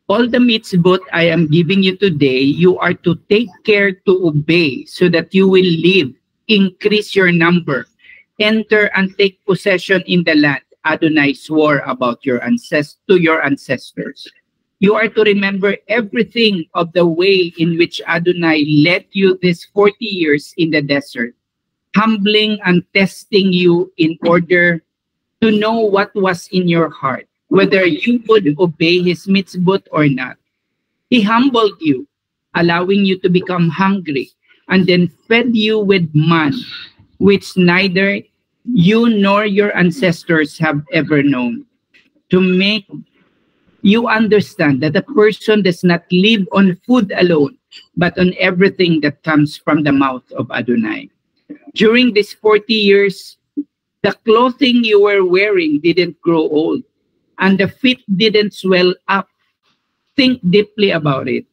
All the mitzvot I am giving you today, you are to take care to obey so that you will live, increase your number, enter and take possession in the land Adonai swore about your to your ancestors. You are to remember everything of the way in which Adonai led you these 40 years in the desert, humbling and testing you in order to know what was in your heart, whether you would obey his mitzvot or not. He humbled you, allowing you to become hungry, and then fed you with man, which neither you nor your ancestors have ever known, to make you understand that a person does not live on food alone, but on everything that comes from the mouth of Adonai. During these 40 years, the clothing you were wearing didn't grow old, and the feet didn't swell up. Think deeply about it.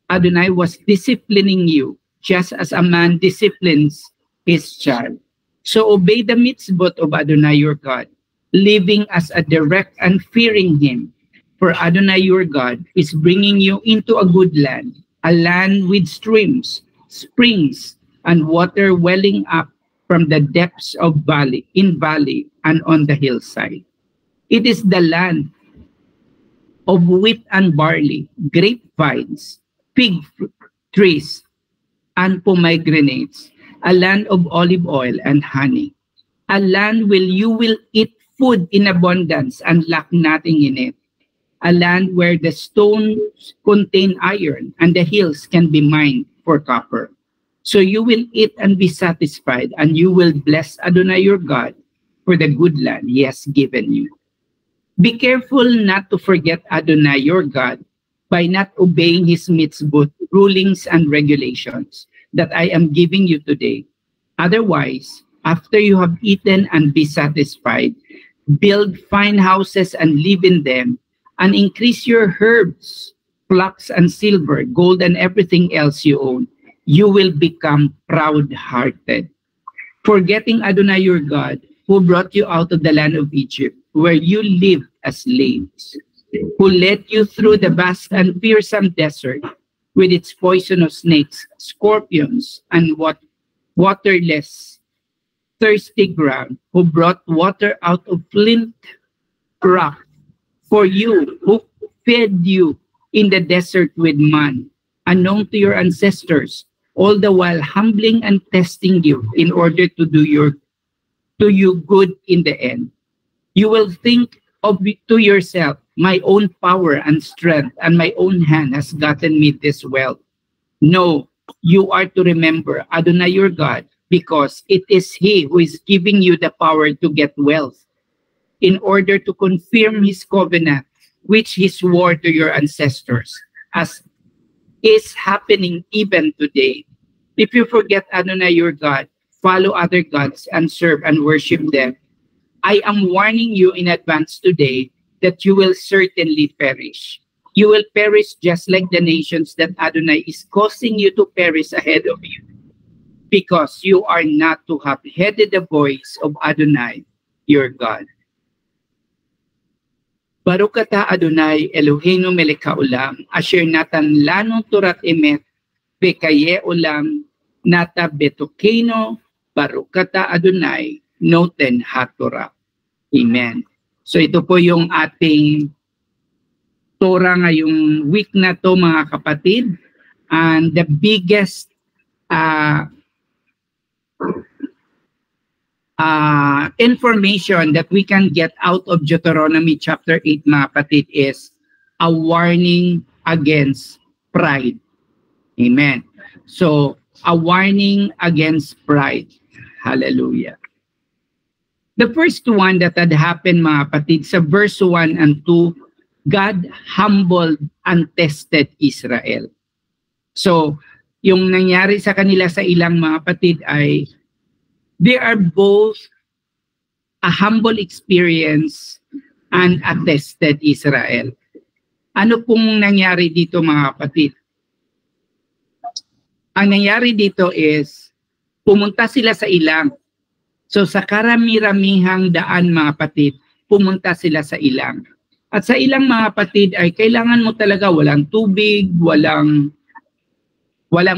Adonai was disciplining you, just as a man disciplines his child. So obey the mitzvot of Adonai your God, living as a direct and fearing him. For Adonai your God is bringing you into a good land, a land with streams, springs, and water welling up from the depths of valley, and on the hillside. It is the land of wheat and barley, grapevines, fig trees, and pomegranates, a land of olive oil and honey, a land where you will eat food in abundance and lack nothing in it, a land where the stones contain iron and the hills can be mined for copper. So you will eat and be satisfied, and you will bless Adonai your God for the good land he has given you. Be careful not to forget Adonai your God by not obeying his mitzvot, rulings, and regulations that I am giving you today. Otherwise, after you have eaten and be satisfied, build fine houses and live in them, and increase your herbs, flax and silver, gold, and everything else you own, you will become proud-hearted, forgetting Adonai your God, who brought you out of the land of Egypt, where you lived as slaves, who led you through the vast and fearsome desert with its poisonous snakes, scorpions, and waterless, thirsty ground, who brought water out of flint rock for you, who fed you in the desert with man, unknown to your ancestors, all the while humbling and testing you in order to do you good in the end. You will think to yourself, my own power and strength and my own hand has gotten me this wealth. No, you are to remember Adonai your God, because it is he who is giving you the power to get wealth, in order to confirm his covenant, which he swore to your ancestors, as is happening even today. If you forget Adonai your God, follow other gods, and serve and worship them, I am warning you in advance today that you will certainly perish. You will perish just like the nations that Adonai is causing you to perish ahead of you, because you are not to have heeded the voice of Adonai your God. Baruch ata Adonai Eloheinu melech haolam, asher natan lanu torat emet, vekaye olam nata betokeno, Baruch ata Adonai noten haTorah. Amen. So ito po yung ating Torah ngayong week na to, mga kapatid. And the biggest information that we can get out of Deuteronomy chapter 8, mga kapatid, is a warning against pride. Amen. So, a warning against pride. Hallelujah. The first one that had happened, mga kapatid, sa verse 1 and 2, God humbled and tested Israel. So, yung nangyari sa kanila sa ilang mga kapatid ay, they are both a humble experience and a tested Israel. Ano pong nangyari dito, mga kapatid? Ang nangyari dito is, pumunta sila sa ilang. So sa karami-ramihang daan, mga kapatid, pumunta sila sa ilang. At sa ilang mga kapatid ay kailangan mo talaga walang tubig, walang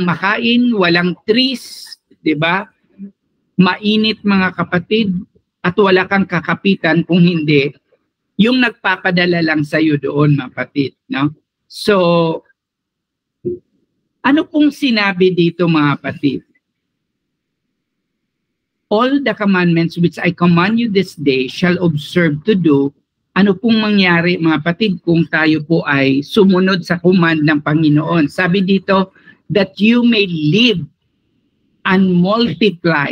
makain, walang trees, 'di ba? Mainit mga kapatid at wala kang kakapitan kung hindi yung nagpapadala lang sa iyo doon mga kapatid, no? So ano pong sinabi dito mga kapatid? All the commandments which I command you this day shall observe to do. Ano pong mangyari mga kapatid kung tayo po ay sumunod sa command ng Panginoon? Sabi dito, that you may live and multiply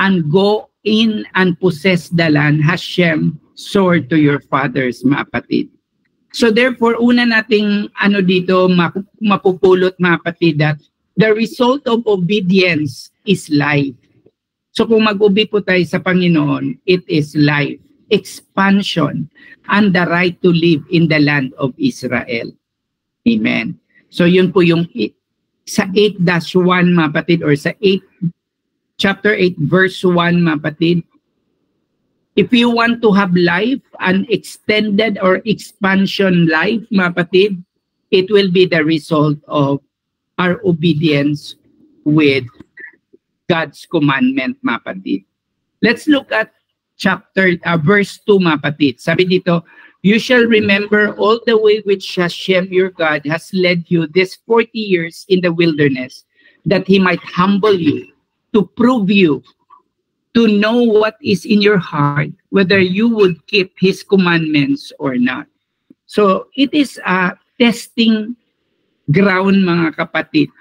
and go in and possess the land Hashem swore to your fathers, mga kapatid. So therefore, una nating dito mapupulot mga kapatid, that the result of obedience is life. So kung mag-ubi po tayo sa Panginoon, it is life, expansion, and the right to live in the land of Israel. Amen. So yun po yung sa 8-1 mga kapatid, or sa chapter 8 verse 1 mga kapatid. If you want to have life, an extended or expansion life mga kapatid, it will be the result of our obedience with God's commandment mga kapatid. Let's look at verse 2 mga kapatid. Sabi dito, you shall remember all the way which Hashem your God has led you this 40 years in the wilderness, that He might humble you, to prove you, to know what is in your heart, whether you would keep His commandments or not. So it is a testing ground mga kapatid.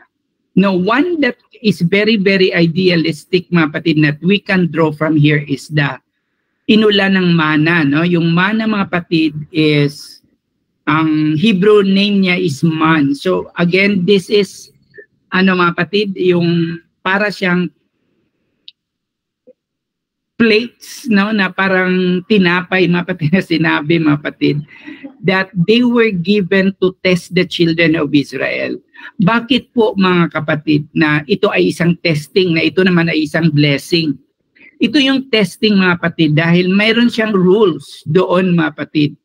No, one that is very, very idealistic mga kapatid that we can draw from here is the inulan ng mana. No? Yung mana mga kapatid is, ang Hebrew name niya is man. So again, this is, mga kapatid, yung para siyang plates, no, na parang tinapay mga kapatid na sinabi mga kapatid, that they were given to test the children of Israel. Bakit po mga kapatid na ito ay isang testing, na ito naman ay isang blessing? Ito yung testing mga kapatid dahil mayroon siyang rules doon mga kapatid.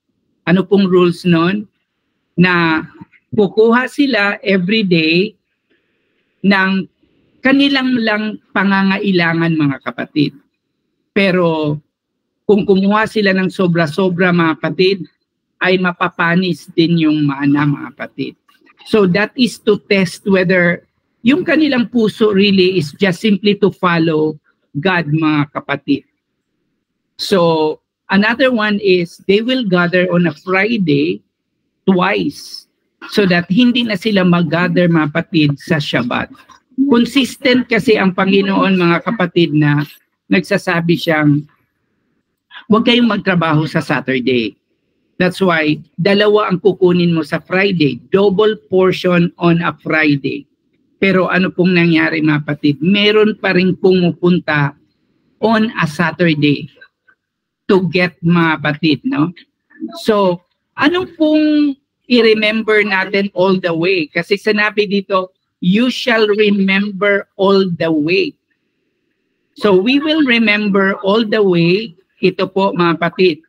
Ano pong rules noon? Na kukuha sila every day ng kanilang lang pangangailangan mga kapatid. Pero kung kumuha sila ng sobra-sobra mga kapatid, ay mapapanis din yung mana mga kapatid. So that is to test whether yung kanilang puso really is just simply to follow God mga kapatid. So another one is they will gather on a Friday twice so that hindi na sila mag-gather mga kapatid sa Shabbat. Consistent kasi ang Panginoon mga kapatid na nagsasabi siyang huwag kayong magtrabaho sa Saturday. That's why dalawa ang kukunin mo sa Friday, double portion on a Friday. Pero ano pong nangyari mga kapatid? Meron pa rin pumupunta on a Saturday to get mga kapatid, no? So, anong pong i-remember natin all the way? Kasi sinabi dito, you shall remember all the way. So, we will remember all the way, ito po mga kapatid,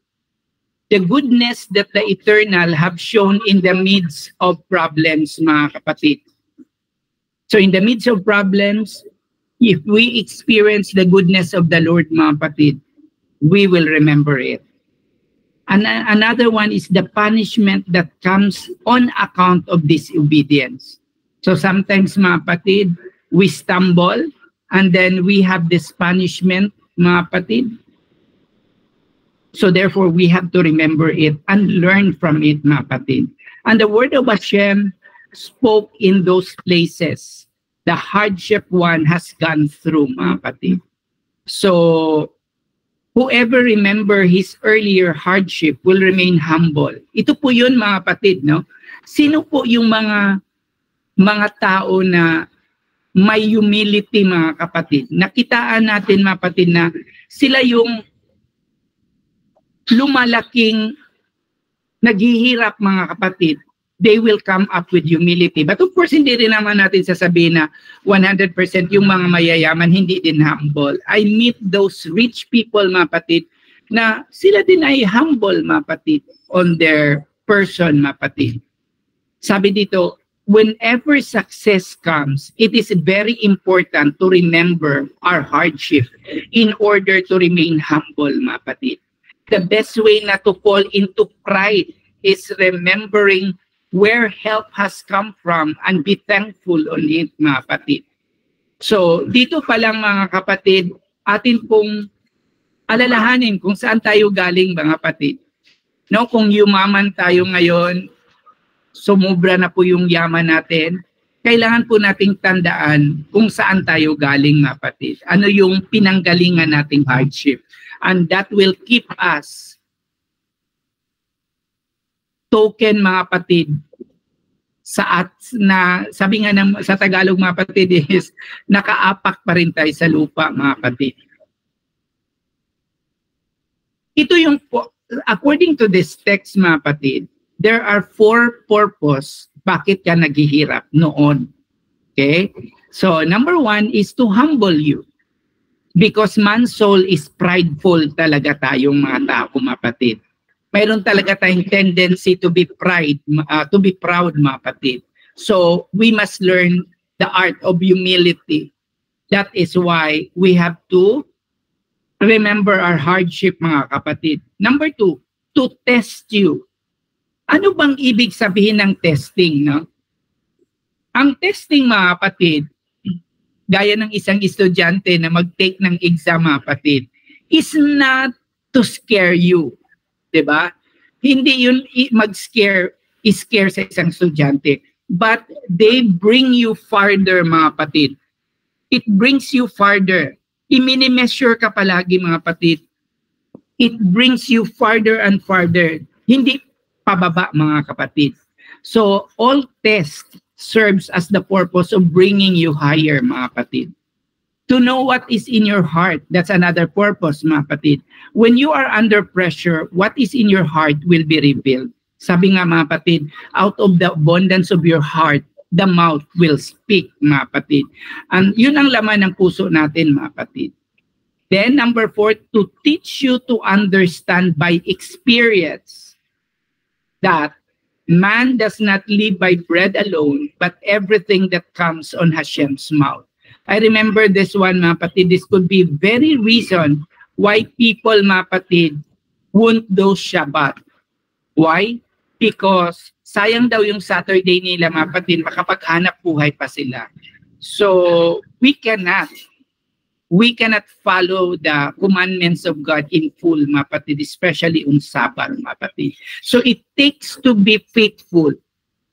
the goodness that the Eternal have shown in the midst of problems, mga kapatid. So in the midst of problems, if we experience the goodness of the Lord, mga kapatid, we will remember it. And another one is the punishment that comes on account of disobedience. So sometimes, mga kapatid, we stumble and then we have this punishment, mga kapatid. So therefore, we have to remember it and learn from it, mga kapatid. And the word of Hashem spoke in those places. The hardship one has gone through, mga kapatid. So whoever remember his earlier hardship will remain humble. Ito po yun, mga kapatid, no? Sino po yung mga tao na may humility, mga kapatid? Nakitaan natin, mga kapatid, na sila yung lumalaking naghihirap, mga kapatid. They will come up with humility. But of course, hindi rin naman natin sasabihin na 100% yung mga mayayaman hindi din humble. I meet those rich people, mga kapatid, na sila din ay humble, mga kapatid, on their person, mga kapatid. Sabi dito, whenever success comes, it is very important to remember our hardship in order to remain humble, mga kapatid. The best way not to fall into pride is remembering where help has come from and be thankful on it, mga kapatid. So, dito pa lang, mga kapatid, atin pong alalahanin kung saan tayo galing, mga kapatid. No, kung yumaman tayo ngayon, sumubra na po yung yaman natin, kailangan po nating tandaan kung saan tayo galing, mga kapatid. Ano yung pinanggalingan nating hardship. And that will keep us token, mga kapatid, sabi nga sa Tagalog, mga kapatid, is nakaapak pa rin tayo sa lupa, mga kapatid. Ito yung, according to this text, mga kapatid, there are 4 purposes bakit ka naghihirap noon. Okay? So, number 1 is to humble you. Because man's soul is prideful talaga tayong mga tao, mga kapatid. Mayroon talaga tayong tendency to be proud, mga kapatid. So, we must learn the art of humility. That is why we have to remember our hardship, mga kapatid. Number 2, to test you. Ano bang ibig sabihin ng testing, no? Ang testing, mga kapatid, gaya ng isang estudyante na mag-take ng exam, mga kapatid, is not to scare you. Diba? Hindi yun mag-scare sa isang estudyante. But they bring you farther, mga kapatid. It brings you farther. I-mini-measure ka palagi, mga kapatid. It brings you farther and farther. Hindi pababa, mga kapatid. So, all tests serves as the purpose of bringing you higher, mga kapatid. To know what is in your heart, that's another purpose, mga kapatid. When you are under pressure, what is in your heart will be revealed. Sabi nga, mga kapatid, out of the abundance of your heart, the mouth will speak, mga kapatid. And yun ang laman ng puso natin, mga kapatid. Then, number 4, to teach you to understand by experience that man does not live by bread alone, but everything that comes on Hashem's mouth. I remember this one, mga kapatid. This could be very reason why people, mga kapatid, won't do Shabbat. Why? Because sayang daw yung Saturday nila, mga kapatid, makapaghanap buhay pa sila. So, we cannot follow the commandments of God in full, mga kapatid, especially on Sabbath, mga kapatid. So, it takes to be faithful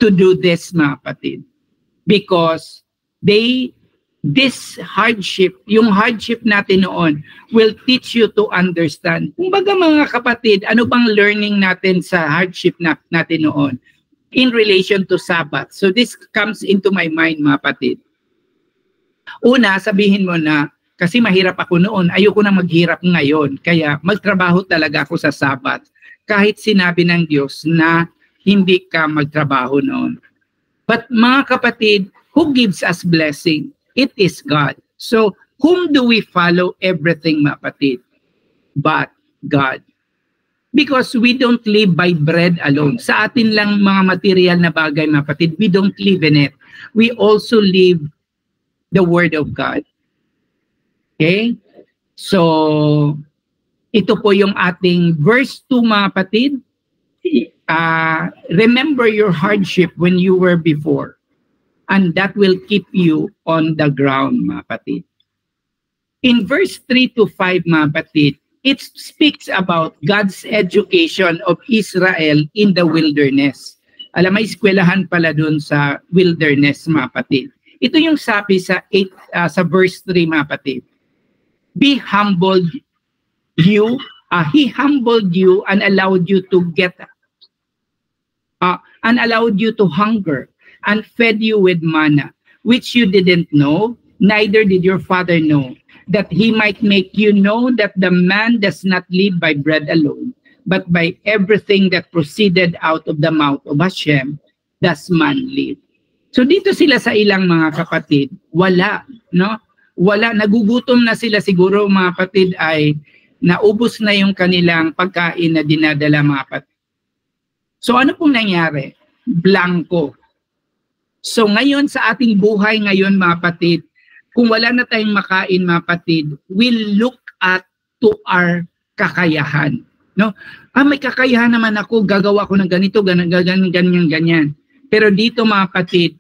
to do this, mga kapatid. Because this hardship, yung hardship natin noon, will teach you to understand. Kumbaga, mga kapatid, ano bang learning natin sa hardship natin noon in relation to Sabbath? So this comes into my mind, mga kapatid. Una, sabihin mo na, kasi mahirap ako noon, ayoko na maghirap ngayon, kaya magtrabaho talaga ako sa Sabbath. Kahit sinabi ng Diyos na hindi ka magtrabaho noon. But mga kapatid, who gives us blessing? It is God. So, whom do we follow everything, mga kapatid? But God. Because we don't live by bread alone. Sa atin lang mga material na bagay, mga kapatid, we don't live in it. We also live the Word of God. Okay? So, ito po yung ating verse 2, mga kapatid. Remember your hardship when you were before. And that will keep you on the ground, mga kapatid. In verse 3 to 5, mga kapatid, it speaks about God's education of Israel in the wilderness. Alam, may eskwelahan pala dun sa wilderness, mga kapatid. Ito yung sabi sa verse 3, mga kapatid. He humbled you and allowed you to hunger, and fed you with manna, which you didn't know, neither did your father know, that he might make you know that the man does not live by bread alone, but by everything that proceeded out of the mouth of Hashem, does man live. So dito sila sa ilang mga kapatid, wala, no? Wala, nagugutom na sila siguro, mga kapatid, ay Naubos na yung kanilang pagkain na dinadala mga kapatid. So ano pong nangyari? Blanco. So ngayon sa ating buhay ngayon mga kapatid, kung wala na tayong makain mga kapatid, we'll look at to our kakayahan. No? May kakayahan naman ako, gagawa ko ng ganito, ganyan. Pero dito mga kapatid,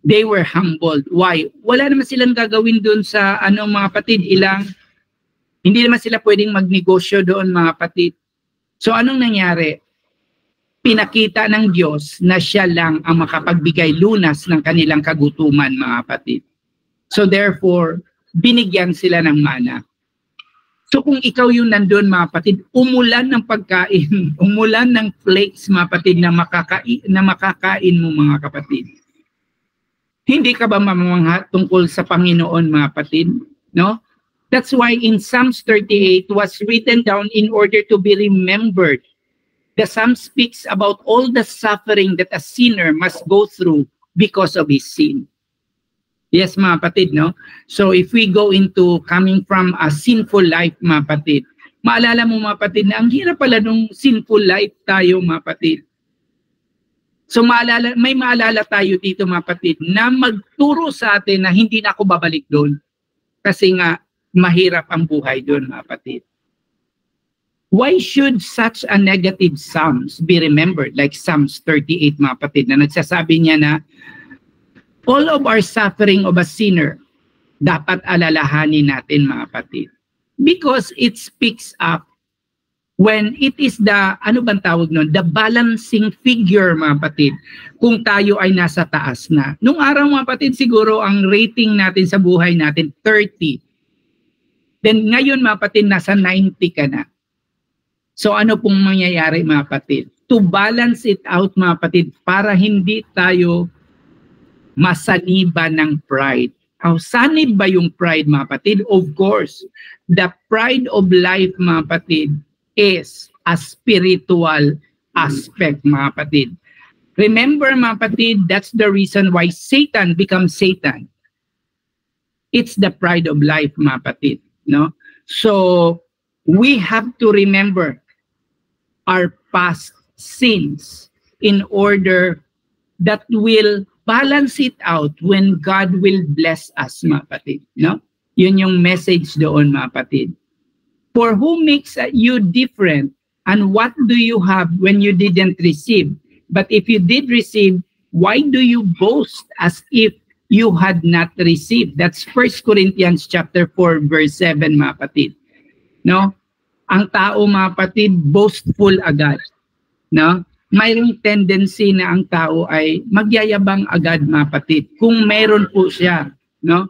they were humbled. Why? Wala naman silang gagawin doon sa mga kapatid, hindi naman sila pwedeng magnegosyo doon mga kapatid. So anong nangyari? Pinakita ng Diyos na siya lang ang makapagbigay lunas ng kanilang kagutuman mga kapatid. So therefore, binigyan sila ng mana. So kung ikaw yung nandun mga kapatid, umulan ng pagkain, umulan ng flakes mga kapatid na makakain mo mga kapatid. Hindi ka ba mamamangha tungkol sa Panginoon mga kapatid? No? That's why in Psalms 38 was written down in order to be remembered. The Psalm speaks about all the suffering that a sinner must go through because of his sin. Yes, mga kapatid, no? So if we go into coming from a sinful life, mga kapatid, maalala mo mga kapatid na ang hirap pala nung sinful life tayo, mga kapatid. So may maalala tayo dito, mga kapatid, na magturo sa atin na hindi na ako babalik doon. Kasi nga, mahirap ang buhay doon, mga kapatid. Why should such a negative Psalms be remembered? Like Psalms 38, mga kapatid, na nagsasabi niya na all of our suffering of a sinner, dapat alalahanin natin mga kapatid. Because it speaks up when it is the, the balancing figure mga kapatid, kung tayo ay nasa taas na. Nung araw mga kapatid, siguro ang rating natin sa buhay natin, 30. Then ngayon mga kapatid, nasa 90 ka na. So ano pong mangyayari mga kapatid? To balance it out mga kapatid, para hindi tayo masaniba ng pride. Sanib ba yung pride mga kapatid? Of course, the pride of life mga kapatid is a spiritual aspect mga kapatid. Remember mga kapatid, that's the reason why Satan becomes Satan. It's the pride of life mga kapatid. No? So, we have to remember our past sins in order that will balance it out when God will bless us, mga kapatid. No? Yun yung message doon, mga kapatid. For who makes you different, and what do you have when you didn't receive? But if you did receive, why do you boast as if you had not received? That's 1 Corinthians chapter 4, verse 7, mga kapatid. No? Ang tao, mga kapatid, boastful agad. No? Mayroong tendency na ang tao ay magyayabang agad, mga kapatid, kung meron po siya. No?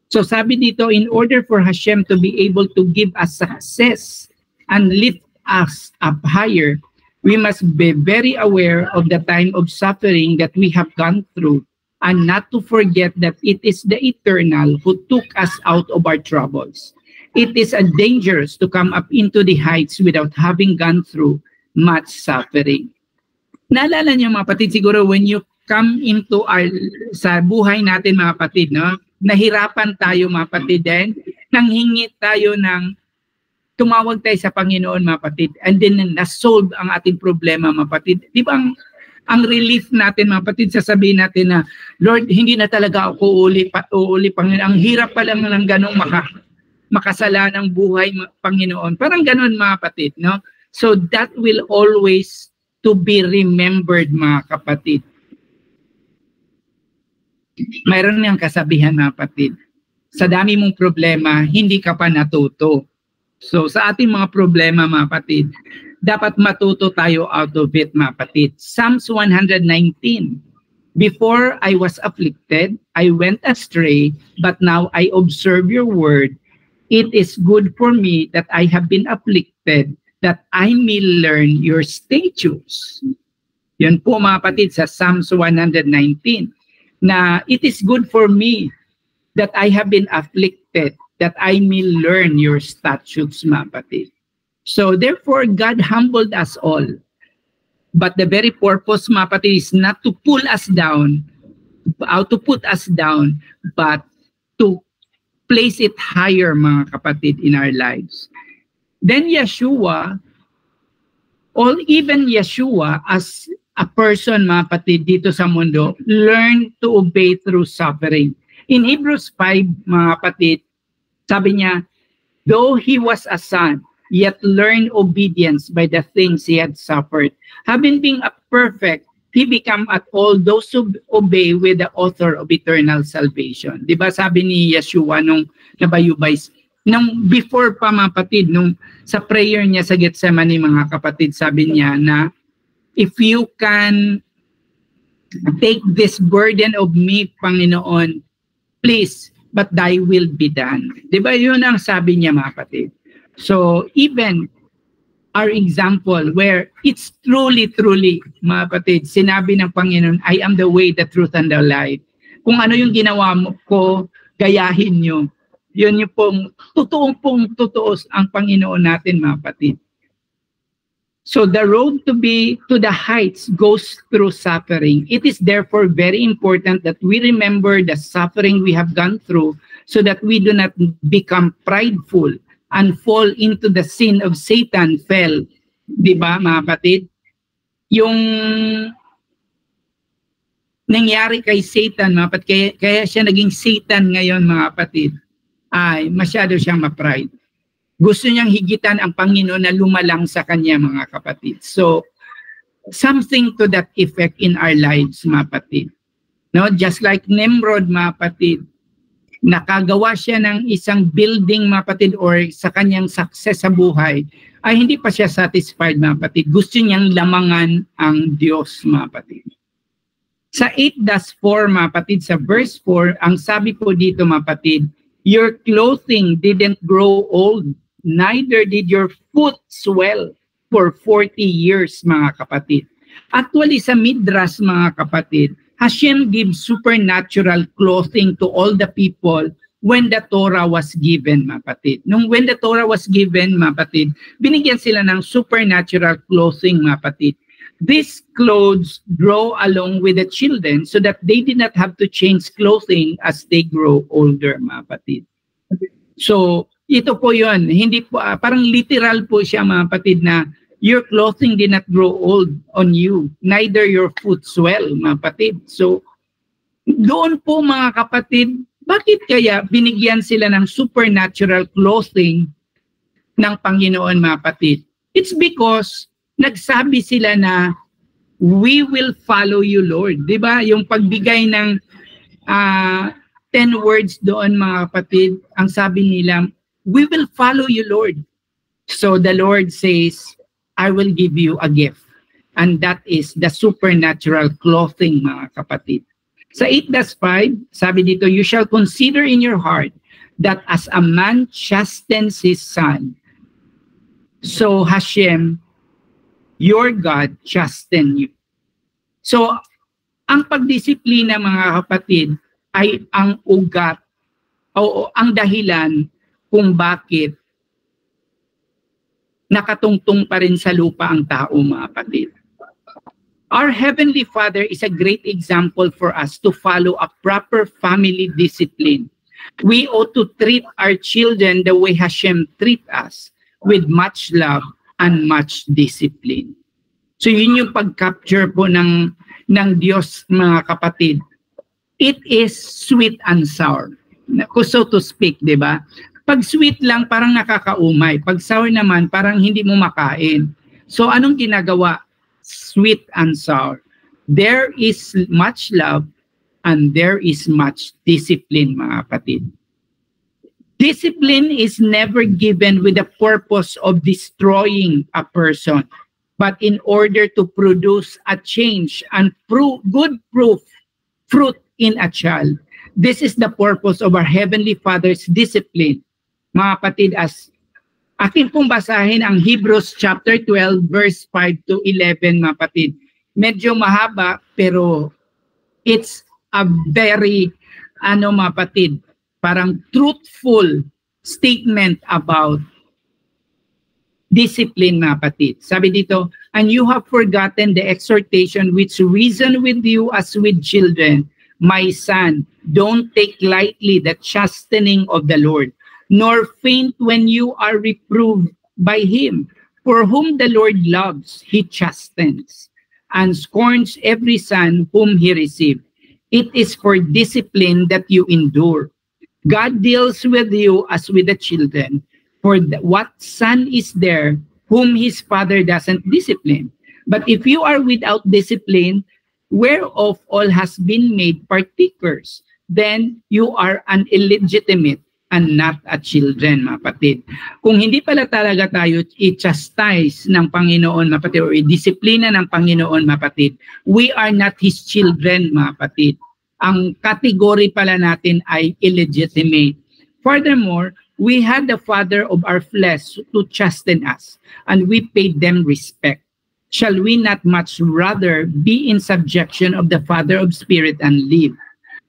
So sabi dito, in order for Hashem to be able to give us success and lift us up higher, we must be very aware of the time of suffering that we have gone through, and not to forget that it is the Eternal who took us out of our troubles. It is dangerous to come up into the heights without having gone through much suffering. Naalala niyo mga kapatid, siguro when you come into sa buhay natin mga kapatid, no? Nahirapan tayo mga kapatid din, nanghingi tayo ng tumawag tayo sa Panginoon mga kapatid, and then na-solve ang ating problema mga kapatid. Di ba ang relief natin mga kapatid, sasabihin natin na, Lord, hindi na talaga ako uuli Panginoon. Ang hirap pa lang ng ganong makasala ng buhay, Panginoon. Parang ganon mga kapatid, no? So that will always to be remembered mga kapatid. Mayroon niyang kasabihan mga kapatid, sa dami mong problema, hindi ka pa natuto. So sa ating mga problema mga kapatid, dapat matuto tayo out of it mga kapatid. Psalms 119, before I was afflicted, I went astray, but now I observe your word. It is good for me that I have been afflicted, that I may learn your statutes. Yun po mga kapatid sa Psalms 119, na it is good for me that I have been afflicted, that I may learn your statutes, mga kapatid. So therefore, God humbled us all. But the very purpose, mga kapatid, is not to pull us down, to put us down, but to place it higher, mga kapatid, in our lives. Then Yeshua, even Yeshua as a person, mga kapatid, dito sa mundo, learn to obey through suffering. In Hebrews 5, mga kapatid, sabi niya, though he was a son, yet learned obedience by the things he had suffered. Having been a perfect, he became at all those who obey with the author of eternal salvation. Diba sabi ni Yeshua nung nabayubay, nung before pa mga kapatid, nung sa prayer niya sa Gethsemane, mga kapatid, sabi niya na, if you can take this burden of me, Panginoon, please, but thy will be done. Diba yun ang sabi niya, mga kapatid. So even our example where it's truly, mga kapatid, sinabi ng Panginoon, I am the way, the truth, and the life. Kung ano yung ginawa mo ko, gayahin nyo. Yun yung pong totoo ang Panginoon natin, mga kapatid. So the road to the heights goes through suffering. It is therefore very important that we remember the suffering we have gone through so that we do not become prideful and fall into the sin of Satan fell. Diba, mga kapatid? Yung nangyari kay Satan, mga kapatid, kaya siya naging Satan ngayon, mga kapatid, ay masyado siyang ma-pride. Gusto niyang higitan ang Panginoon na lumalang sa kanya, mga kapatid. So, something to that effect in our lives, mga kapatid. No? Just like Nimrod, mga kapatid, nakagawa siya ng isang building, mga kapatid, or sa kanyang success sa buhay, ay hindi pa siya satisfied, mga kapatid. Gusto niyang lamangan ang Diyos, mga kapatid. Sa 8-4, mga kapatid, sa verse 4, ang sabi po dito, mga kapatid, your clothing didn't grow old, neither did your foot swell for 40 years, mga kapatid. Actually, sa Midrash, mga kapatid, Hashem gives supernatural clothing to all the people when the Torah was given, mga kapatid. When the Torah was given, mga kapatid, binigyan sila ng supernatural clothing, mga kapatid. These clothes grow along with the children so that they did not have to change clothing as they grow older, mga kapatid. So, ito po yun. Hindi po, parang literal po siya, mga kapatid, na your clothing did not grow old on you, neither your foot swell, mga kapatid. So, doon po, mga kapatid, bakit kaya binigyan sila ng supernatural clothing ng Panginoon, mga kapatid? It's because nagsabi sila na we will follow you, Lord. Diba? Yung pagbigay ng 10 words doon, mga kapatid, ang sabi nila, we will follow you, Lord. So the Lord says, I will give you a gift. And that is the supernatural clothing, mga kapatid. Sa 8-5, sabi dito, you shall consider in your heart that as a man chastens his son, so Hashem, your God, chasten you. So, ang pagdisiplina, mga kapatid, ay ang ugat o ang dahilan kung bakit nakatungtong pa rin sa lupa ang tao, mga kapatid. Our Heavenly Father is a great example for us to follow a proper family discipline. We ought to treat our children the way Hashem treat us, with much love and much discipline. So yun yung pag-capture po ng Diyos, mga kapatid. It is sweet and sour, so to speak, di ba? Pag sweet lang, parang nakakaumay. Pag sour naman, parang hindi mo makain. So anong ginagawa? Sweet and sour. There is much love and there is much discipline, mga kapatid. Discipline is never given with the purpose of destroying a person, but in order to produce a change and good fruit in a child. This is the purpose of our Heavenly Father's discipline. Mga kapatid, as akin pong basahin ang Hebrews chapter 12 verse 5 to 11, mga kapatid. Medyo mahaba pero it's a very mga kapatid, parang truthful statement about discipline, mga kapatid. Sabi dito, and you have forgotten the exhortation which reason with you as with children. My son, don't take lightly the chastening of the Lord, nor faint when you are reproved, by him. For whom the Lord loves, he chastens, and scorns every son whom he received. It is for discipline that you endure. God deals with you as with the children. For what son is there whom his father doesn't discipline? But if you are without discipline, whereof all has been made partakers, then you are an illegitimate and not a children, mga kapatid. Kung hindi pala talaga tayo i-chastise ng Panginoon, mga kapatid, o i-disiplina ng Panginoon, mga kapatid, we are not His children, mga kapatid. Ang kategory pala natin ay illegitimate. Furthermore, we had the father of our flesh to chasten us, and we paid them respect. Shall we not much rather be in subjection of the Father of spirit and live?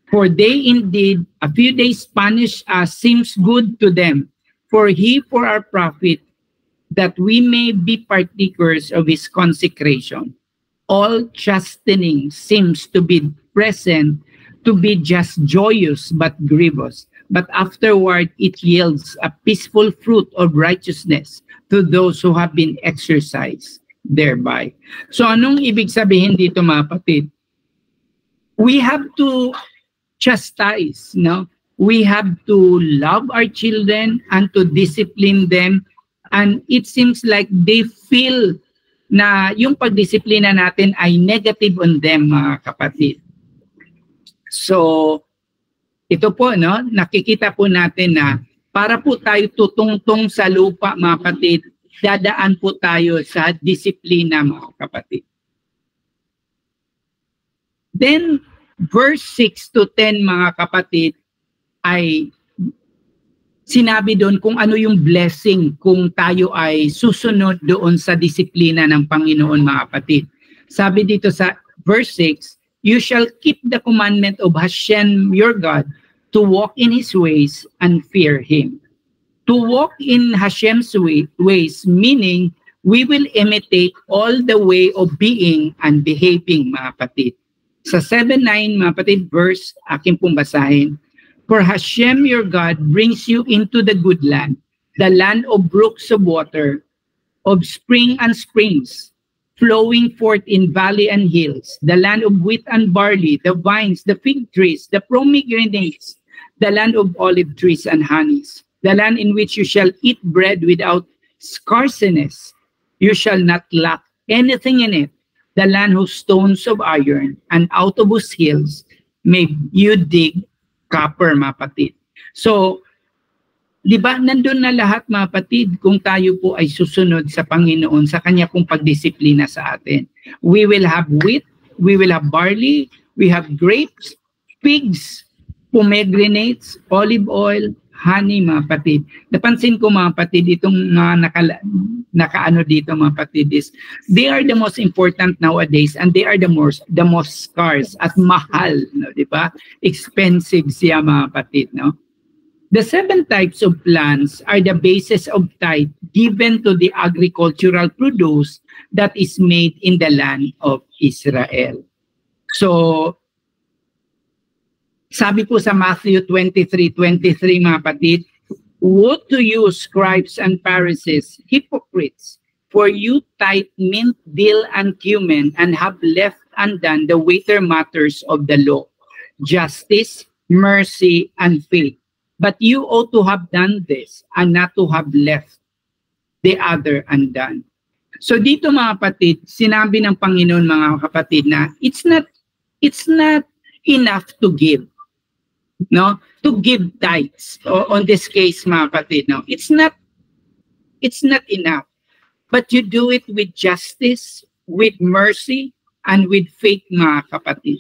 For they indeed, a few days punish us seems good to them, for he for our profit, that we may be partakers of his consecration. All chastening seems to be present, to be just joyous but grievous, but afterward it yields a peaceful fruit of righteousness to those who have been exercised thereby. So anong ibig sabihin dito, mga kapatid? We have to chastise, no? We have to love our children and to discipline them, and it seems like they feel na yung pagdisiplina natin ay negative on them, mga kapatid. So ito po, no, nakikita po natin na para po tayo tutungtong sa lupa, mga kapatid, dadaan po tayo sa disiplina, mga kapatid. Then verse 6 to 10, mga kapatid, ay sinabi doon kung ano yung blessing kung tayo ay susunod doon sa disiplina ng Panginoon, mga kapatid. Sabi dito sa verse 6, you shall keep the commandment of Hashem your God, to walk in his ways and fear him. To walk in Hashem's ways, meaning we will imitate all the way of being and behaving, mga kapatid. Sa 7:9, mga kapatid, verse, aking pong basahin. For Hashem your God brings you into the good land, the land of brooks of water, of spring and springs, flowing forth in valley and hills, the land of wheat and barley, the vines, the fig trees, the pomegranates, the land of olive trees and honeys, the land in which you shall eat bread without scarceness. You shall not lack anything in it. The land whose stones of iron, and out of whose hills may you dig copper, mga kapatid. So, di ba, nandun na lahat, mga kapatid, kung tayo po ay susunod sa Panginoon, sa Kanya pong pagdisiplina sa atin. We will have wheat, we will have barley, we have grapes, figs, pomegranates, olive oil, honey, mga kapatid. Napansin ko, mga kapatid, itong nakaano dito, mga kapatid, is they are the most important nowadays, and they are the most scarce at mahal, no, di ba? Expensive siya, mga kapatid, no? The 7 types of plants are the basis of tithe given to the agricultural produce that is made in the land of Israel. So, sabi po sa Matthew 23:23, mga kapatid, woe to you, scribes and Pharisees, hypocrites, for you tithe mint, dill, and cumin, and have left undone the weightier matters of the law, justice, mercy, and faith. But you ought to have done this, and not to have left the other undone. So dito, mga kapatid, sinabi ng Panginoon, mga kapatid, na it's not enough to give. No, to give tithes. On this case, mga kapatid, no, it's not enough, but you do it with justice, with mercy, and with faith, mga kapatid.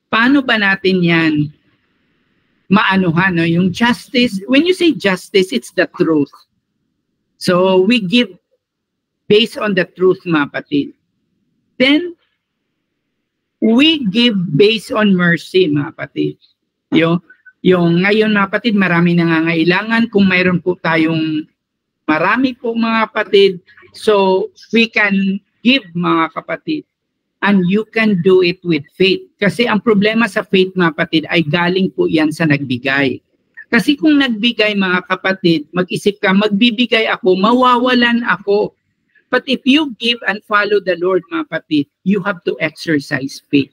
Paano ba natin yan maanuhan, no? Yung justice, when you say justice, it's the truth. So we give based on the truth, mga kapatid. Then we give based on mercy, mga kapatid. Yung ngayon, mga kapatid, marami nangangailangan. Kung mayroon po tayong marami po, mga kapatid, so we can give, mga kapatid, and you can do it with faith. Kasi ang problema sa faith, mga kapatid, ay galing po yan sa nagbigay. Kasi kung nagbigay mga kapatid, mag-isip ka, magbibigay ako, mawawalan ako. But if you give and follow the Lord, mga kapatid, you have to exercise faith.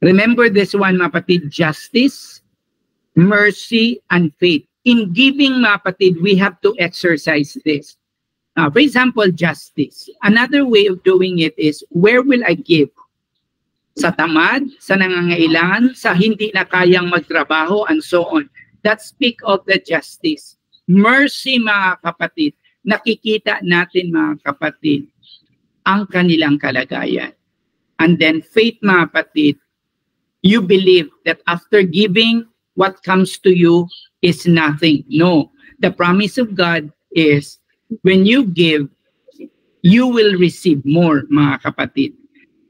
Remember this one, mga kapatid, justice, mercy, and faith. In giving, mga kapatid, we have to exercise this. For example, justice. Another way of doing it is, where will I give? Sa tamad, sa nangangailangan, sa hindi na kayang magtrabaho, and so on. That speak of the justice. Mercy, mga kapatid. Nakikita natin, mga kapatid, ang kanilang kalagayan. And then faith, mga kapatid, you believe that after giving, what comes to you is nothing. No. The promise of God is, when you give, you will receive more, mga kapatid.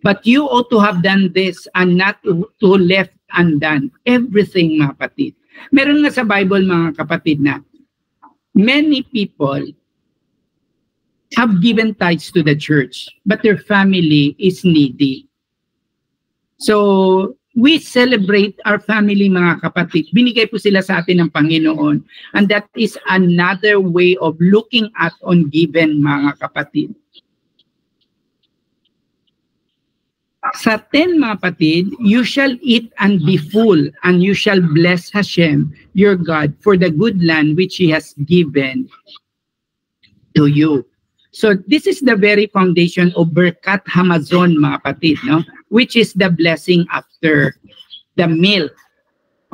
But you ought to have done this and not to left undone. Everything, mga kapatid. Meron nga sa Bible, mga kapatid, na many people have given tithes to the church, but their family is needy. So, we celebrate our family, mga kapatid. Binigay po sila sa atin ng Panginoon. And that is another way of looking at on given, mga kapatid. Sa 10, mga kapatid, you shall eat and be full, and you shall bless Hashem, your God, for the good land which He has given to you. So this is the very foundation of Berkat Hamazon, mga kapatid, no? Which is the blessing after the meal.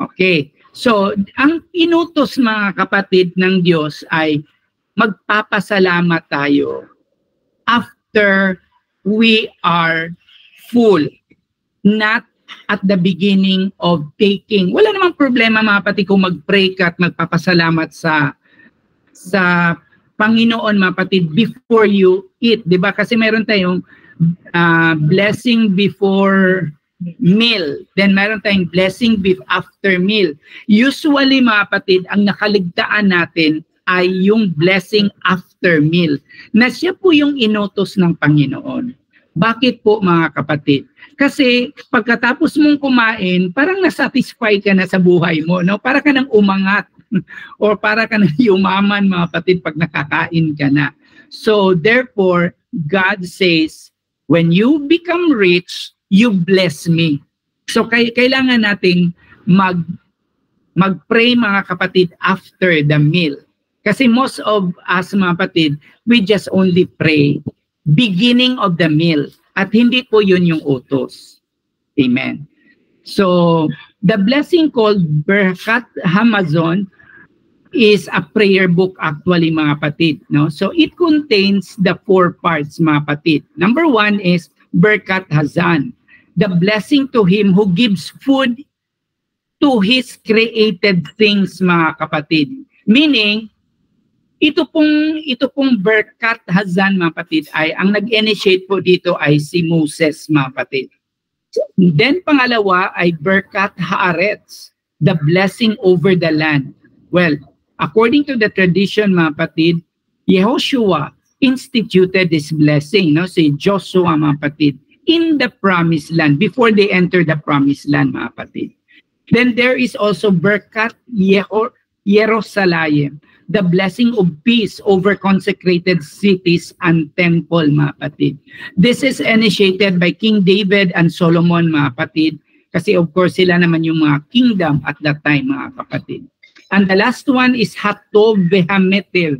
Okay. So, ang inutos, mga kapatid, ng Diyos ay magpapasalamat tayo after we are full, not at the beginning of taking. Wala namang problema, mga kapatid, kung mag-pray ka at magpapasalamat sa Panginoon, mga kapatid, before you eat. Diba? Kasi meron tayong blessing before meal. Then meron tayong blessing after meal. Usually, mga kapatid, ang nakaligtaan natin ay yung blessing after meal. Na siya po yung inutos ng Panginoon. Bakit po, mga kapatid? Kasi pagkatapos mong kumain, parang nasatisfy ka na sa buhay mo, no? Para ka nang umangat or para ka nang yumaman, mga kapatid, pag nakakain ka na. So therefore, God says, when you become rich, you bless me. So kailangan nating mag-pray, mga kapatid, after the meal. Kasi most of us, mga kapatid, we just only pray beginning of the meal. At hindi po yun yung utos. Amen. So, the blessing called Berkat Hamazon is a prayer book actually, mga kapatid. No? So, it contains the 4 parts, mga kapatid. Number 1 is Berkat Hazan, the blessing to him who gives food to his created things, mga kapatid. Meaning, ito pong Berkat Hazan, mga kapatid, ay ang nag-initiate po dito ay si Moses, mga kapatid. Then pangalawa ay Berkat Haaretz, the blessing over the land. Well, according to the tradition, mga kapatid, Yehoshua instituted this blessing, no? Si Joshua, mga kapatid, in the promised land, before they enter the promised land, mga kapatid. Then there is also Berkat Jerusalem, the blessing of peace over consecrated cities and temple, mga kapatid. This is initiated by King David and Solomon, mga kapatid, kasi of course sila naman yung mga kingdom at that time, mga kapatid. And the last one is Hatov Vehametiv.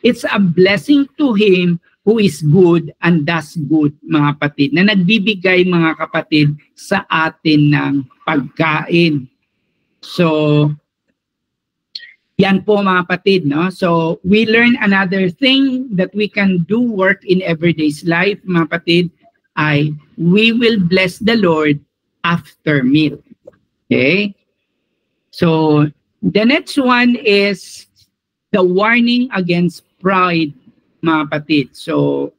It's a blessing to him who is good and does good, mga kapatid, na nagbibigay, mga kapatid, sa atin ng pagkain. So, yan po, mga kapatid, no? So, we learn another thing that we can do work in everyday's life, mga kapatid, ay we will bless the Lord after meal. Okay? So, the next one is the warning against pride, mga kapatid. So,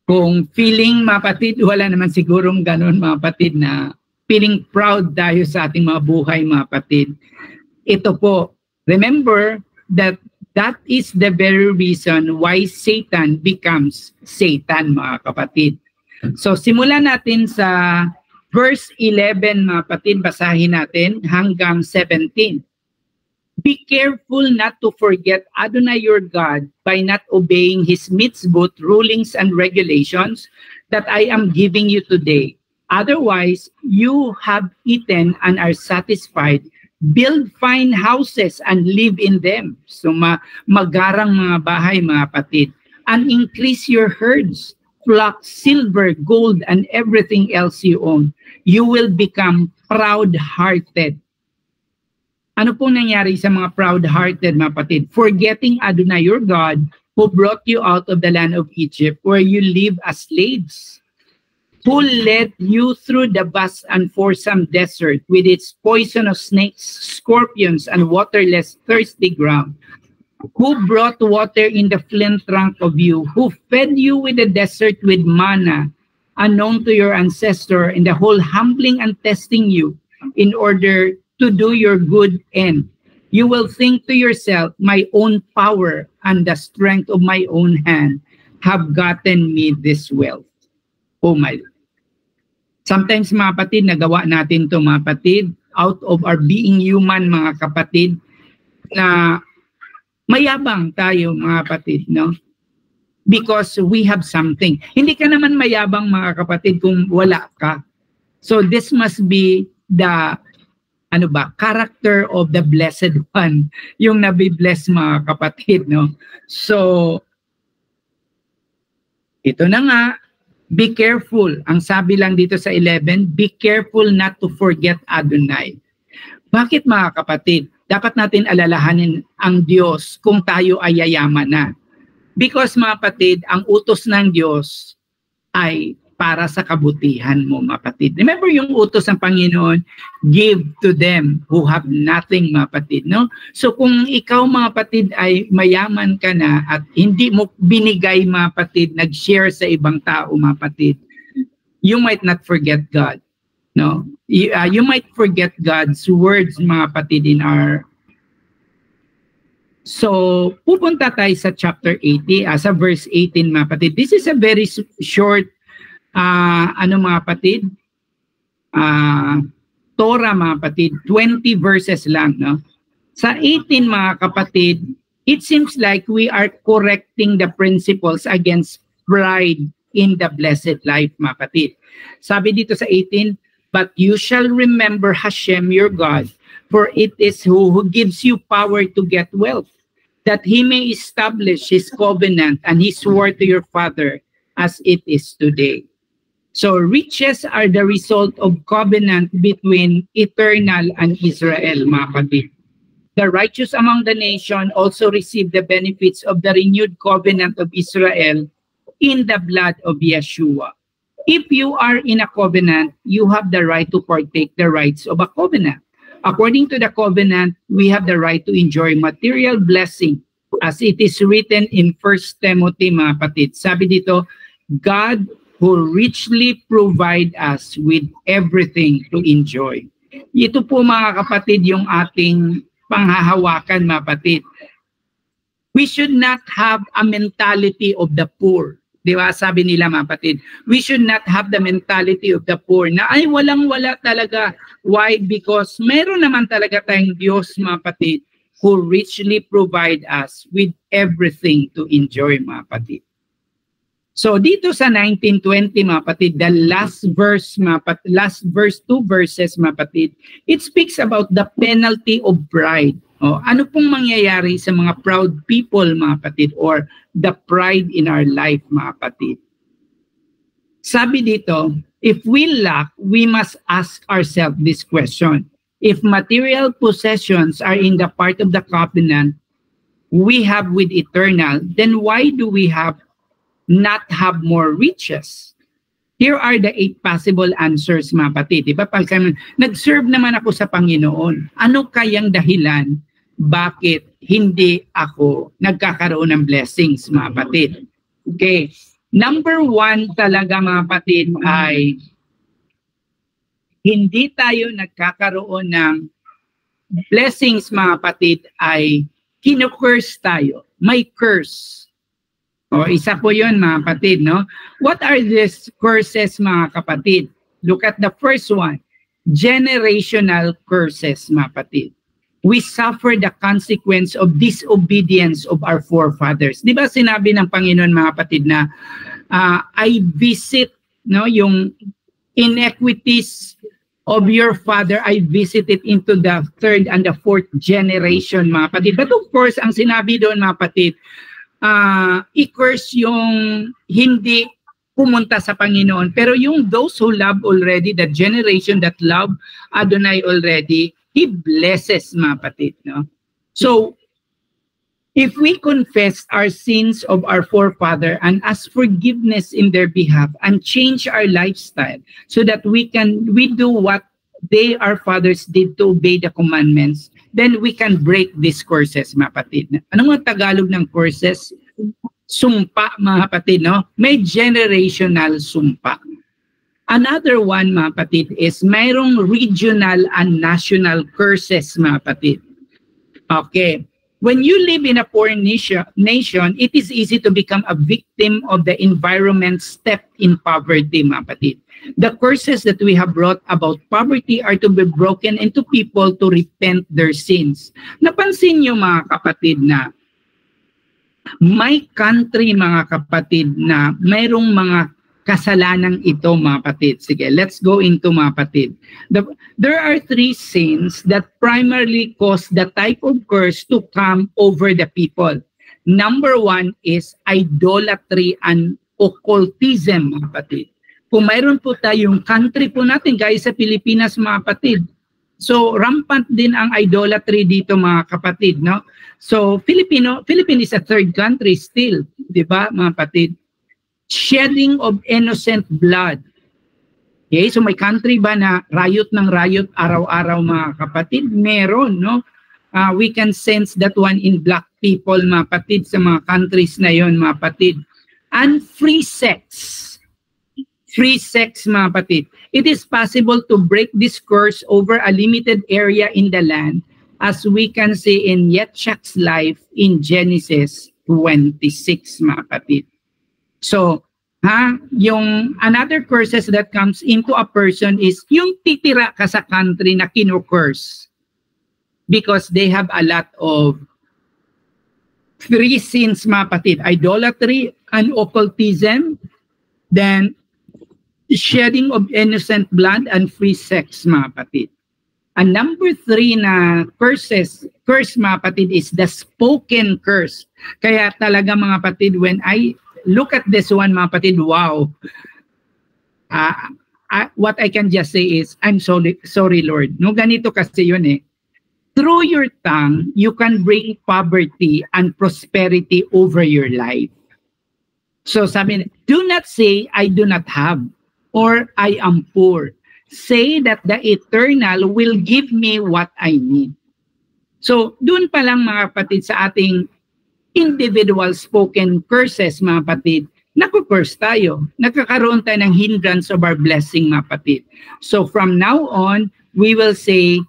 kung feeling, mga kapatid, wala naman sigurong ganun, mga kapatid, na feeling proud tayo sa ating mga buhay, mga kapatid. Ito po, remember that is the very reason why Satan becomes Satan, mga kapatid. So, simulan natin sa verse 11, mga kapatid, basahin natin hanggang 17. Be careful not to forget Adonai your God by not obeying his mitzvot, rulings, and regulations that I am giving you today. Otherwise, you have eaten and are satisfied. Build fine houses and live in them. So magarang mga bahay, mga kapatid. And increase your herds, flocks, silver, gold, and everything else you own. You will become proud-hearted. Ano pong nangyari sa mga proud-hearted, mga kapatid? Forgetting Adonai your God, who brought you out of the land of Egypt, where you live as slaves, who led you through the vast and foursome desert with its poisonous snakes, scorpions, and waterless, thirsty ground, who brought water in the flint trunk of you, who fed you with the desert with manna, unknown to your ancestor, in the whole humbling and testing you in order to do your good end. You will think to yourself, my own power and the strength of my own hand have gotten me this wealth. Oh my. Sometimes mga kapatid, nagawa natin to mga kapatid, out of our being human mga kapatid, na mayabang tayo mga kapatid, no? Because we have something. Hindi ka naman mayabang mga kapatid kung wala ka. So this must be the character of the blessed one, yung nabibless mga kapatid, no? So ito na nga, be careful. Ang sabi lang dito sa 11, be careful not to forget Adonai. Bakit mga kapatid? Dapat natin alalahanin ang Diyos kung tayo ay yayaman na. Because mga kapatid, ang utos ng Diyos ay para sa kabutihan mo mga kapatid. Remember yung utos ng Panginoon, give to them who have nothing mga kapatid. No? So kung ikaw mga kapatid ay mayaman ka na at hindi mo binigay mga kapatid, nag-share sa ibang tao mga kapatid, you might not forget God. No? You might forget God's words mga kapatid in our... So pupunta tayo sa chapter 80, sa verse 18 mga kapatid. This is a very short mga kapatid, Torah mga kapatid, 20 verses lang, no? Sa 18 mga kapatid, it seems like we are correcting the principles against pride in the blessed life mga kapatid. Sabi dito sa 18, but you shall remember Hashem your God, for it is who gives you power to get wealth, that he may establish his covenant and his word to your father as it is today. So riches are the result of covenant between Eternal and Israel, mga kapatid. The righteous among the nation also receive the benefits of the renewed covenant of Israel in the blood of Yeshua. If you are in a covenant, you have the right to partake the rights of a covenant. According to the covenant, we have the right to enjoy material blessing as it is written in 1 Timothy, mga kapatid. Sabi dito, God who richly provide us with everything to enjoy. Ito po mga kapatid yung ating panghahawakan mga kapatid. We should not have a mentality of the poor. Di ba? Sabi nila mga kapatid, we should not have the mentality of the poor na ay walang-wala talaga. Why? Because meron naman talaga tayong Diyos mga kapatid who richly provide us with everything to enjoy mga kapatid. So dito sa 19:20 mga kapatid, the last verse, last verse, 2 verses mga kapatid, it speaks about the penalty of pride. Ano pong mangyayari sa mga proud people mga kapatid or the pride in our life mga kapatid? Sabi dito, if we lack, we must ask ourselves this question. If material possessions are in the part of the covenant we have with Eternal, then why do we not have more riches? Here are the 8 possible answers mga kapatid. Diba? Pag nag-serve naman ako sa Panginoon, ano kayang dahilan bakit hindi ako nagkakaroon ng blessings mga kapatid? Okay. Number 1 talaga mga kapatid ay hindi tayo nagkakaroon ng blessings mga kapatid ay kinu-curse tayo. May curse. Isa po yun mga kapatid, no? What are these curses mga kapatid? Look at the first one. Generational curses mga kapatid. we suffer the consequence of disobedience of our forefathers. Di ba sinabi ng Panginoon mga kapatid na I visit yung inequities of your father, I visit it into the third and the fourth generation mga kapatid. But of course, ang sinabi doon mga kapatid, i-curse yung hindi pumunta sa Panginoon. Pero yung those who love already, the generation that love Adonai already, He blesses mga kapatid. No? So, if we confess our sins of our forefather and ask forgiveness in their behalf and change our lifestyle so that we do what they, our fathers, did to obey the commandments, then we can break these curses, mga kapatid. Anong ang Tagalog ng curses? Sumpa, mga kapatid, no? May generational sumpa. Another one, mga kapatid, is mayroong regional and national curses, mga kapatid. Okay. When you live in a poor nation, it is easy to become a victim of the environment steeped in poverty, mga kapatid. The curses that we have brought about poverty are to be broken into people to repent their sins. Napansin niyo, mga kapatid, na may country, mga kapatid, na mayroong mga kasalanan ito, mga kapatid. Sige, let's go into, mga kapatid. There are three sins that primarily cause the type of curse to come over the people. Number one is idolatry and occultism, mga kapatid. Kung mayroon po tayong country po natin, guys, sa Pilipinas, mga kapatid. So, rampant din ang idolatry dito, mga kapatid, no? So, Philippines is a third country still, di ba, mga kapatid? Shedding of innocent blood. Okay, so may country ba na riot ng riot araw-araw, mga kapatid? Meron, no? We can sense that one in black people, mga kapatid, sa mga countries na yon, mga kapatid. And free sex. Free sex, mga kapatid. It is possible to break this curse over a limited area in the land, as we can see in Yitzchak's life in Genesis 26, mga kapatid. So, yung another curses that comes into a person is yung titira ka sa country na kino-curse because they have a lot of three sins, mga kapatid. Idolatry and occultism, then shedding of innocent blood and free sex, mga kapatid. And number three na curse, mga kapatid, is the spoken curse. Kaya talaga, mga kapatid, when I look at this one, mga kapatid, wow. What I can just say is, I'm sorry, Lord. No, ganito kasi yun eh. Through your tongue, you can bring poverty and prosperity over your life. So sabi, do not say, I do not have, or I am poor. Say that the eternal will give me what I need. So, dun pa lang, mga kapatid, sa ating individual spoken curses, mga kapatid, naku-curse tayo. Nagkakaroon tayo ng hindrance of our blessing, mga kapatid. So from now on, we will say,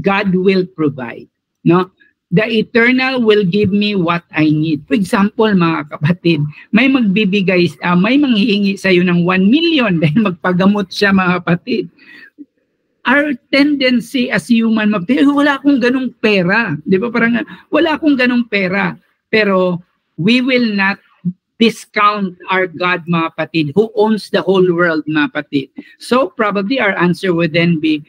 God will provide. No? The eternal will give me what I need. For example, mga kapatid, may magbibigay, may manghihingi sa iyo ng 1 million dahil magpagamot siya, mga kapatid. Our tendency as human, wala akong ganong pera. Di ba? Parang, wala akong ganong pera. Pero we will not discount our God, mga kapatid, who owns the whole world, mga kapatid. So probably our answer would then be,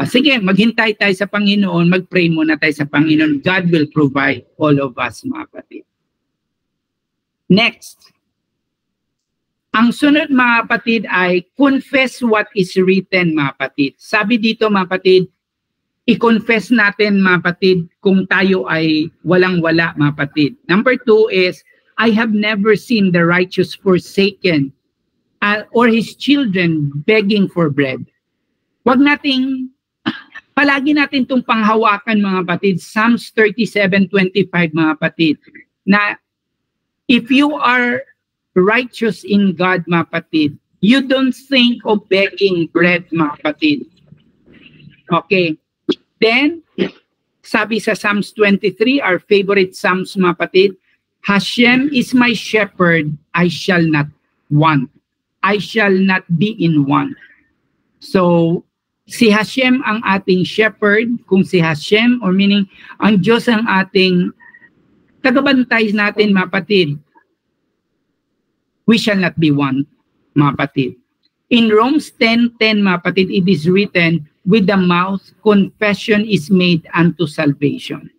sige, maghintay tayo sa Panginoon, mag-pray muna tayo sa Panginoon. God will provide all of us, mga kapatid. Next. Ang sunod, mga kapatid, ay confess what is written, mga kapatid. Sabi dito, mga kapatid, i-confess natin, mga kapatid, kung tayo ay walang-wala, mga kapatid. Number 2 is, I have never seen the righteous forsaken or his children begging for bread. Wag nating, palagi natin itong panghawakan, mga kapatid, Psalms 37:25, mga kapatid, na if you are righteous in God, mga kapatid, you don't think of begging bread, mga kapatid. Okay. Then, sabi sa Psalms 23, our favorite Psalms, mga kapatid, Hashem is my shepherd, I shall not want. I shall not be in want. So, Si Hashem ang ating shepherd, kung si Hashem, or meaning, ang Diyos ang ating tagabantay natin, mga kapatid, we shall not be want, mga kapatid. In Romans 10:10, mga kapatid, it is written, with the mouth, confession is made unto salvation.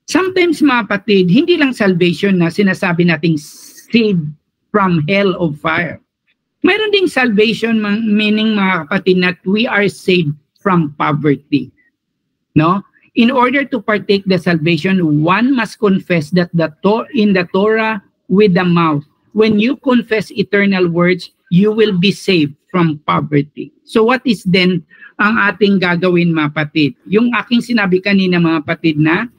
Sometimes, mga kapatid, hindi lang salvation na sinasabi nating saved from hell of fire. Mayroon ding salvation, meaning, mga kapatid, that we are saved from poverty. No? In order to partake the salvation, one must confess that in the Torah with the mouth. When you confess eternal words, you will be saved from poverty. So what is then ang ating gagawin, mga kapatid? Yung aking sinabi kanina, mga kapatid, na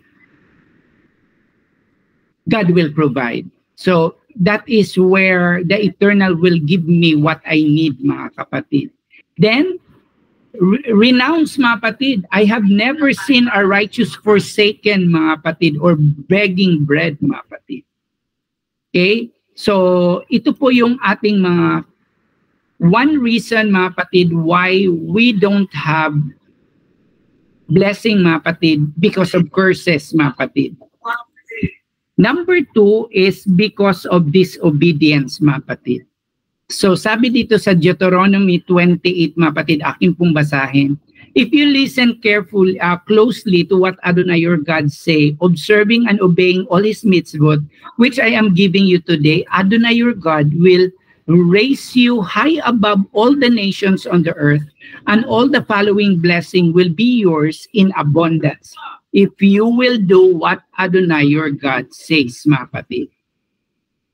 God will provide. So that is where the eternal will give me what I need, mga kapatid. Then, renounce, mga kapatid. I have never seen a righteous forsaken, mga kapatid, or begging bread, mga kapatid. Okay? So, ito po yung ating mga one reason, mga kapatid, why we don't have blessing, mga kapatid, because of curses, mga kapatid. Number 2 is because of disobedience, mga kapatid. So, sabi dito sa Deuteronomy 28, mga kapatid, aking pong basahin. If you listen carefully, closely to what Adonai your God say, observing and obeying all his mitzvot, which I am giving you today, Adonai your God will raise you high above all the nations on the earth, and all the following blessing will be yours in abundance, if you will do what Adonai your God says, mga kapatid.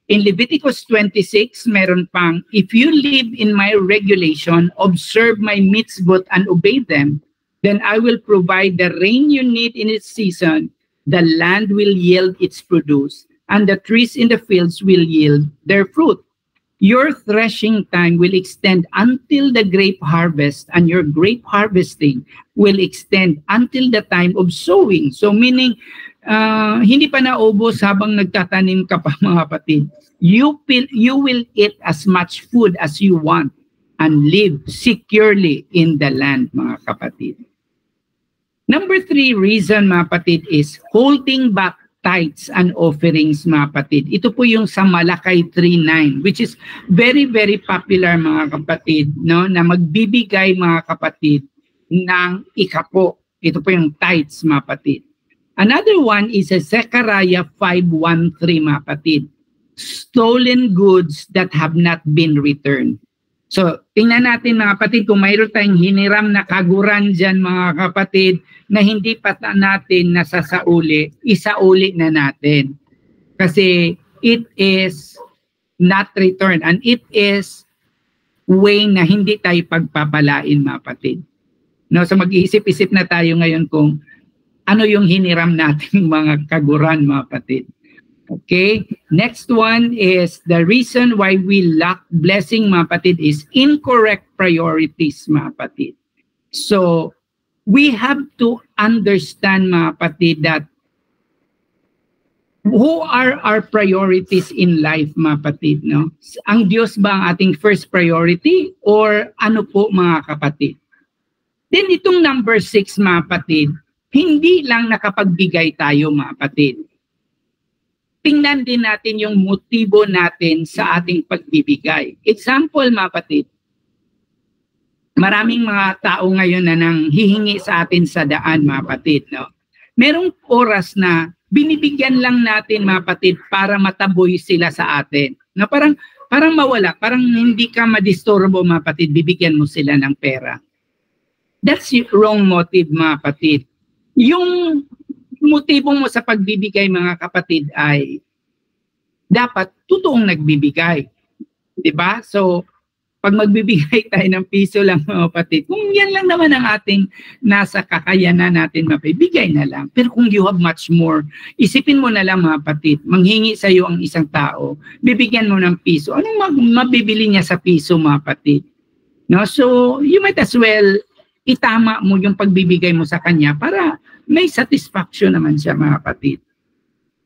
In Leviticus 26, meron pang, if you live in my regulation, observe my mitzvot and obey them, then I will provide the rain you need in its season, the land will yield its produce, and the trees in the fields will yield their fruit. Your threshing time will extend until the grape harvest, and your grape harvesting will extend until the time of sowing. So meaning, hindi pa naubos habang nagtatanim ka pa, mga kapatid. You will eat as much food as you want and live securely in the land, mga kapatid. Number 3 reason, mga kapatid, is holding back tithes and offerings, mga kapatid. Ito po yung sa Malakay 3:9, which is very, very popular, mga kapatid, no? Na magbibigay, mga kapatid, ng ikapo. Ito po yung tithes, mga kapatid. Another one is a Zechariah 5:1-3, mga kapatid. Stolen goods that have not been returned. So, tingnan natin, mga kapatid, kung mayroon tayong hiniram na kaguran dyan, mga kapatid, na hindi pa natin nasasauli, isauli na natin. Kasi it is not returned, and it is way na hindi tayo pagpapalain, mga kapatid. No, so mag-iisip-isip na tayo ngayon kung ano yung hiniram nating mga kaguran, mga kapatid. Okay, next one is the reason why we lack blessing, mga kapatid, is incorrect priorities, mga kapatid. So, we have to understand, mga kapatid, that who are our priorities in life, mga kapatid, no? Ang Diyos ba ang ating first priority, or ano po, mga kapatid? Then itong number 6, mga kapatid, hindi lang nakapagbigay tayo, mga kapatid. Tingnan din natin yung motibo natin sa ating pagbibigay. Example, mga kapatid, maraming mga tao ngayon na nang hihingi sa atin sa daan, mga kapatid, no? Merong oras na binibigyan lang natin, mga kapatid, para mataboy sila sa atin. Na parang mawala, parang hindi ka madisturbo, mga kapatid, bibigyan mo sila ng pera. That's the wrong motive, mga kapatid. Yung motibo mo sa pagbibigay, mga kapatid, ay dapat totoong nagbibigay. Diba? So, pag magbibigay tayo ng piso lang, mga kapatid, kung yan lang naman ang ating nasa kakayanan natin, mapibigay na lang. Pero kung you have much more, isipin mo na lang, mga kapatid, manghingi sa iyo ang isang tao, bibigyan mo ng piso. Anong mabibili niya sa piso, mga kapatid? No? So, you might as well itama mo yung pagbibigay mo sa kanya para may satisfaction naman siya, mga kapatid.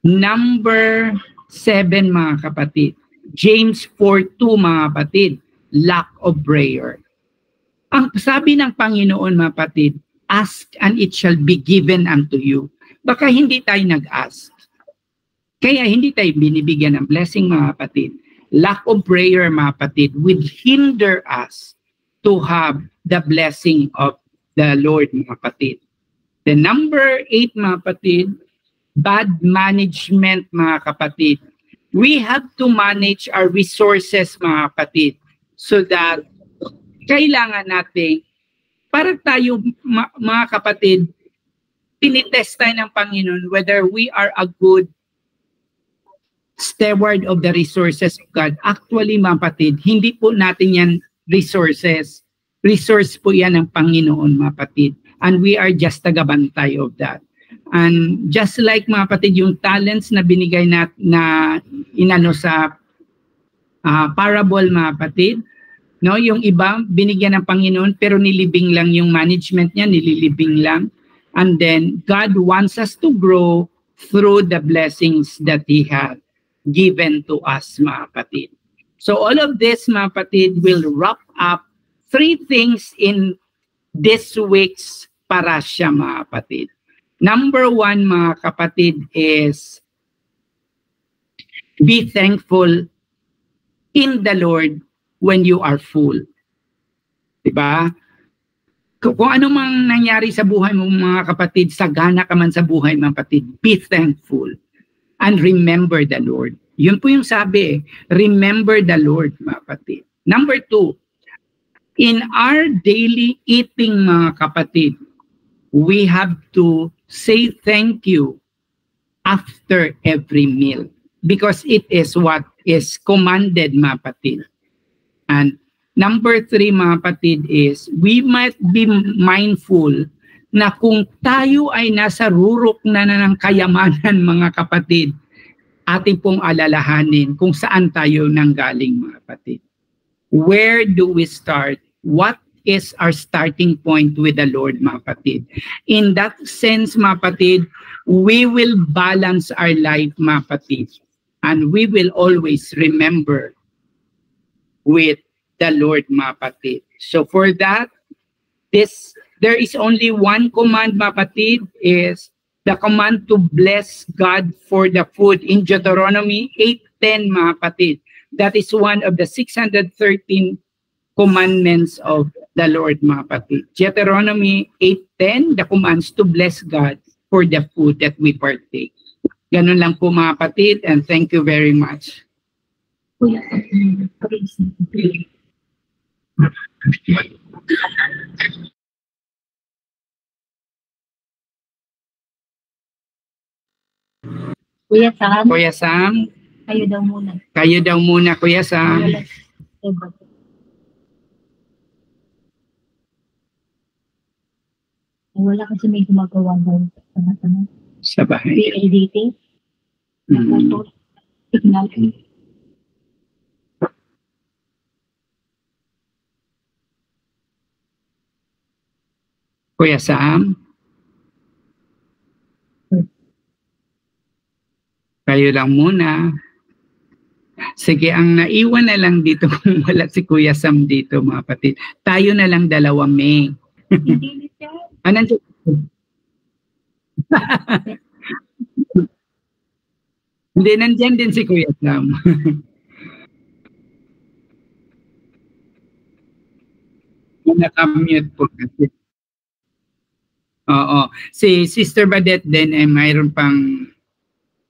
Number 7, mga kapatid. James 4:2, mga kapatid. Lack of prayer. Ang sabi ng Panginoon, mga kapatid, ask and it shall be given unto you. Baka hindi tayo nag-ask. Kaya hindi tayo binibigyan ng blessing, mga kapatid. Lack of prayer, mga kapatid, will hinder us to have the blessing of the Lord, mga kapatid. The number 8, mga kapatid, bad management, mga kapatid. We have to manage our resources, mga kapatid, so that kailangan natin, para tayo, mga kapatid, tinitest tayo ng Panginoon whether we are a good steward of the resources of God. Actually, mga kapatid, hindi po natin yan resources. Resource po yan ng Panginoon, mga kapatid. And we are just tagabantay of that. And just like, mga kapatid, yung talents na binigay na inano sa parable, mga kapatid, no, yung iba binigyan ng Panginoon pero nilibing lang yung management niya, nililibing lang. And then God wants us to grow through the blessings that He has given to us, mga kapatid. So all of this, mga kapatid, will wrap up 3 things in this week's parasya, mga kapatid. Number 1, mga kapatid, is be thankful in the Lord when you are full. Diba? Kung ano mang nangyari sa buhay mo, mga kapatid, sagana ka man sa buhay, mga kapatid, be thankful and remember the Lord. Yun po yung sabi, remember the Lord, mga kapatid. Number 2, in our daily eating, mga kapatid, we have to say thank you after every meal because it is what is commanded, mga kapatid. And number 3, mga kapatid, is we might be mindful na kung tayo ay nasa rurok na ng kayamanan, mga kapatid, ating pong alalahanin kung saan tayo nanggaling, mga kapatid. Where do we start? What is our starting point with the Lord, mga kapatid? In that sense, mga kapatid, we will balance our life, mga kapatid, and we will always remember with the Lord, mga kapatid. So for that, there is only one command, mga kapatid, is the command to bless God for the food in Deuteronomy 8:10, mga kapatid. That is one of the 613 commandments of the Lord, mga kapatid. Deuteronomy 8:10, the commands to bless God for the food that we partake. Ganun lang po, mga kapatid, and thank you very much. Kuya Sam, Kuya Sam, kayo daw muna. kayo daw muna, Kuya Sam. Wala kasi may gumagawa ng tanong. Sa bahay. PLDT. Naputol. Signal. Kuya Sam? Kayo lang muna. Sige, ang naiwan na lang dito kung wala si Kuya Sam dito, mga kapatid. Tayo na lang dalawa, May. Hindi siya. Nandito. Hindi, nandyan din si Kuya Sam. Naka-mute po kasi. Oo. Si Sister Badette din ay mayroon pang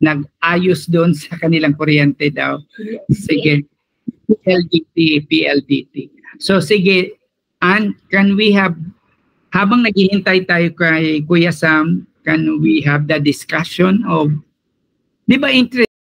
nag-ayos doon sa kanilang kuryente daw. Sige. PLDT. So sige, and can we have, habang naghihintay tayo kay Kuya Sam, can we have the discussion of, di ba interest